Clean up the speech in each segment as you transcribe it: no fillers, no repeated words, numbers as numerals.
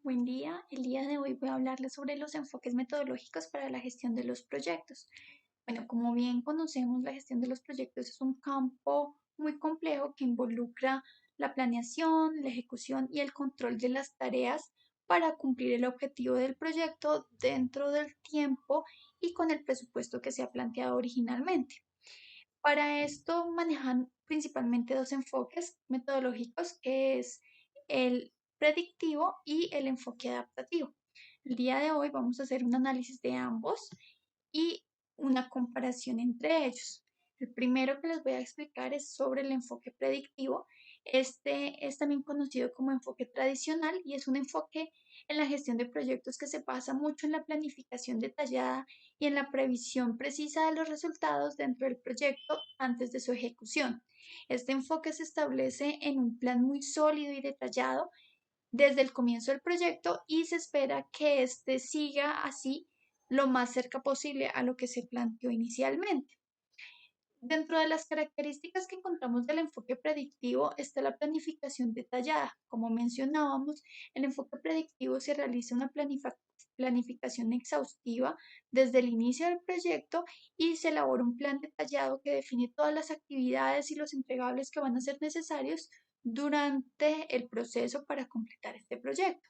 Buen día, el día de hoy voy a hablarles sobre los enfoques metodológicos para la gestión de los proyectos. Bueno, como bien conocemos, la gestión de los proyectos es un campo muy complejo que involucra la planeación, la ejecución y el control de las tareas para cumplir el objetivo del proyecto dentro del tiempo y con el presupuesto que se ha planteado originalmente. Para esto manejan principalmente dos enfoques metodológicos, que es el predictivo y el enfoque adaptativo. El día de hoy vamos a hacer un análisis de ambos y una comparación entre ellos. El primero que les voy a explicar es sobre el enfoque predictivo. Este es también conocido como enfoque tradicional y es un enfoque en la gestión de proyectos que se basa mucho en la planificación detallada y en la previsión precisa de los resultados dentro del proyecto antes de su ejecución. Este enfoque se establece en un plan muy sólido y detallado desde el comienzo del proyecto y se espera que éste siga así lo más cerca posible a lo que se planteó inicialmente. Dentro de las características que encontramos del enfoque predictivo está la planificación detallada. Como mencionábamos, el enfoque predictivo se realiza una planificación exhaustiva desde el inicio del proyecto y se elabora un plan detallado que define todas las actividades y los entregables que van a ser necesarios durante el proceso para completar este proyecto.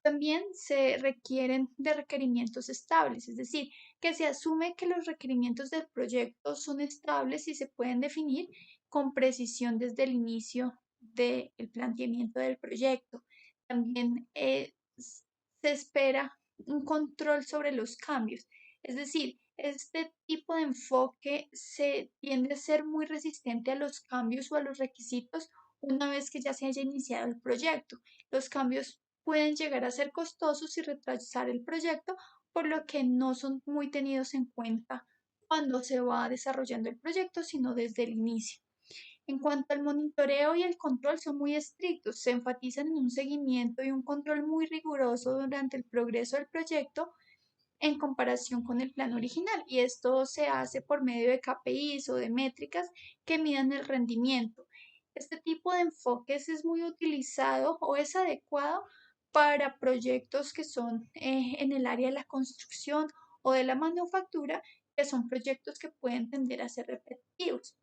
También se requieren de requerimientos estables, es decir, que se asume que los requerimientos del proyecto son estables y se pueden definir con precisión desde el inicio del planteamiento del proyecto. También se espera un control sobre los cambios, es decir, este tipo de enfoque se tiende a ser muy resistente a los cambios o a los requisitos una vez que ya se haya iniciado el proyecto. Los cambios pueden llegar a ser costosos y retrasar el proyecto, por lo que no son muy tenidos en cuenta cuando se va desarrollando el proyecto, sino desde el inicio. En cuanto al monitoreo y el control, son muy estrictos, se enfatizan en un seguimiento y un control muy riguroso durante el progreso del proyecto en comparación con el plan original, y esto se hace por medio de KPIs o de métricas que midan el rendimiento. Este tipo de enfoques es muy utilizado o es adecuado para proyectos que son en el área de la construcción o de la manufactura, que son proyectos que pueden tender a ser repetitivos.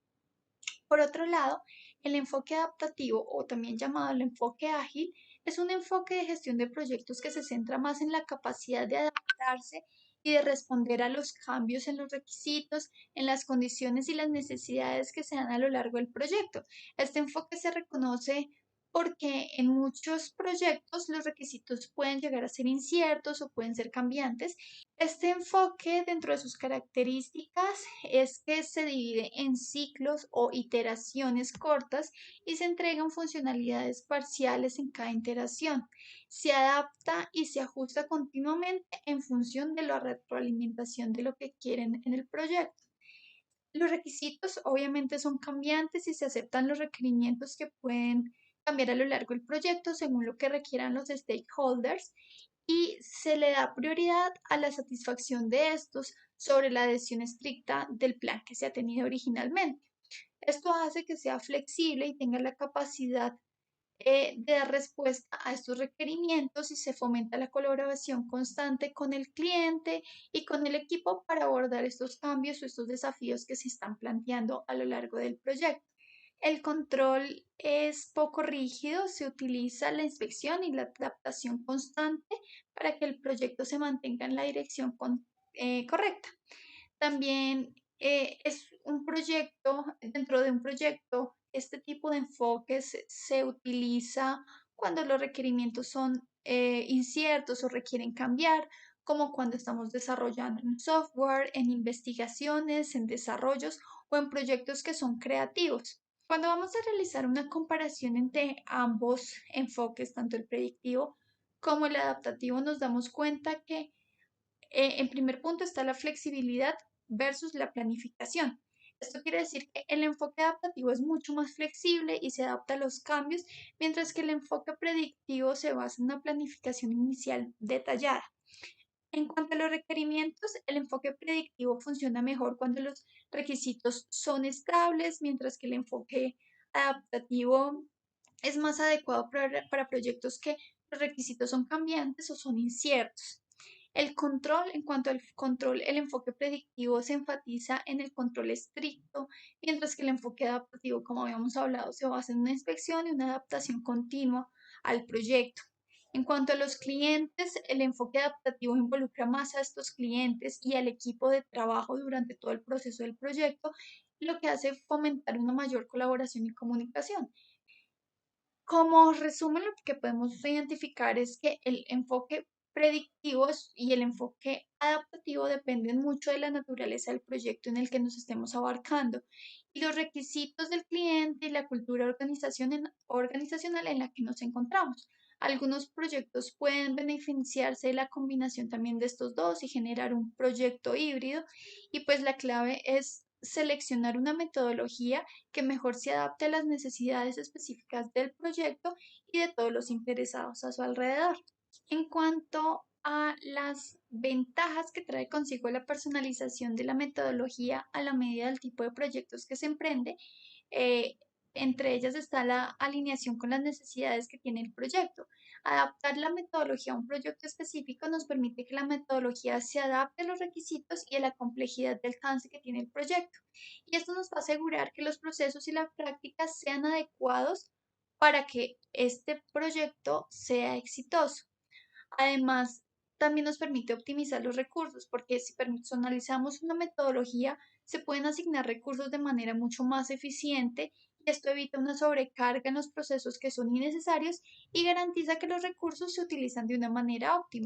Por otro lado, el enfoque adaptativo o también llamado el enfoque ágil es un enfoque de gestión de proyectos que se centra más en la capacidad de adaptarse y de responder a los cambios en los requisitos, en las condiciones y las necesidades que se dan a lo largo del proyecto. Este enfoque se reconoce porque en muchos proyectos los requisitos pueden llegar a ser inciertos o pueden ser cambiantes. Este enfoque, dentro de sus características, es que se divide en ciclos o iteraciones cortas y se entregan funcionalidades parciales en cada iteración. Se adapta y se ajusta continuamente en función de la retroalimentación de lo que quieren en el proyecto. Los requisitos obviamente son cambiantes y se aceptan los requerimientos que pueden cambiar a lo largo del proyecto según lo que requieran los stakeholders, y se le da prioridad a la satisfacción de estos sobre la adhesión estricta del plan que se ha tenido originalmente. Esto hace que sea flexible y tenga la capacidad de dar respuesta a estos requerimientos, y se fomenta la colaboración constante con el cliente y con el equipo para abordar estos cambios o estos desafíos que se están planteando a lo largo del proyecto. El control es poco rígido, se utiliza la inspección y la adaptación constante para que el proyecto se mantenga en la dirección correcta. También es un proyecto, dentro de un proyecto, este tipo de enfoque se utiliza cuando los requerimientos son inciertos o requieren cambiar, como cuando estamos desarrollando un software, en investigaciones, en desarrollos o en proyectos que son creativos. Cuando vamos a realizar una comparación entre ambos enfoques, tanto el predictivo como el adaptativo, nos damos cuenta que en primer punto está la flexibilidad versus la planificación. Esto quiere decir que el enfoque adaptativo es mucho más flexible y se adapta a los cambios, mientras que el enfoque predictivo se basa en una planificación inicial detallada. En cuanto a los requerimientos, el enfoque predictivo funciona mejor cuando los requisitos son estables, mientras que el enfoque adaptativo es más adecuado para proyectos que los requisitos son cambiantes o son inciertos. El control, en cuanto al control, el enfoque predictivo se enfatiza en el control estricto, mientras que el enfoque adaptativo, como habíamos hablado, se basa en una inspección y una adaptación continua al proyecto. En cuanto a los clientes, el enfoque adaptativo involucra más a estos clientes y al equipo de trabajo durante todo el proceso del proyecto, lo que hace fomentar una mayor colaboración y comunicación. Como resumen, lo que podemos identificar es que el enfoque predictivo y el enfoque adaptativo dependen mucho de la naturaleza del proyecto en el que nos estemos abarcando y los requisitos del cliente y la cultura organizacional en la que nos encontramos. Algunos proyectos pueden beneficiarse de la combinación también de estos dos y generar un proyecto híbrido y pues la clave es seleccionar una metodología que mejor se adapte a las necesidades específicas del proyecto y de todos los interesados a su alrededor. En cuanto a las ventajas que trae consigo la personalización de la metodología a la medida del tipo de proyectos que se emprende, eh, entre ellas está la alineación con las necesidades que tiene el proyecto. Adaptar la metodología a un proyecto específico nos permite que la metodología se adapte a los requisitos y a la complejidad del alcance que tiene el proyecto. Y esto nos va a asegurar que los procesos y las prácticas sean adecuados para que este proyecto sea exitoso. Además, también nos permite optimizar los recursos, porque si personalizamos una metodología, se pueden asignar recursos de manera mucho más eficiente y esto evita una sobrecarga en los procesos que son innecesarios y garantiza que los recursos se utilizan de una manera óptima.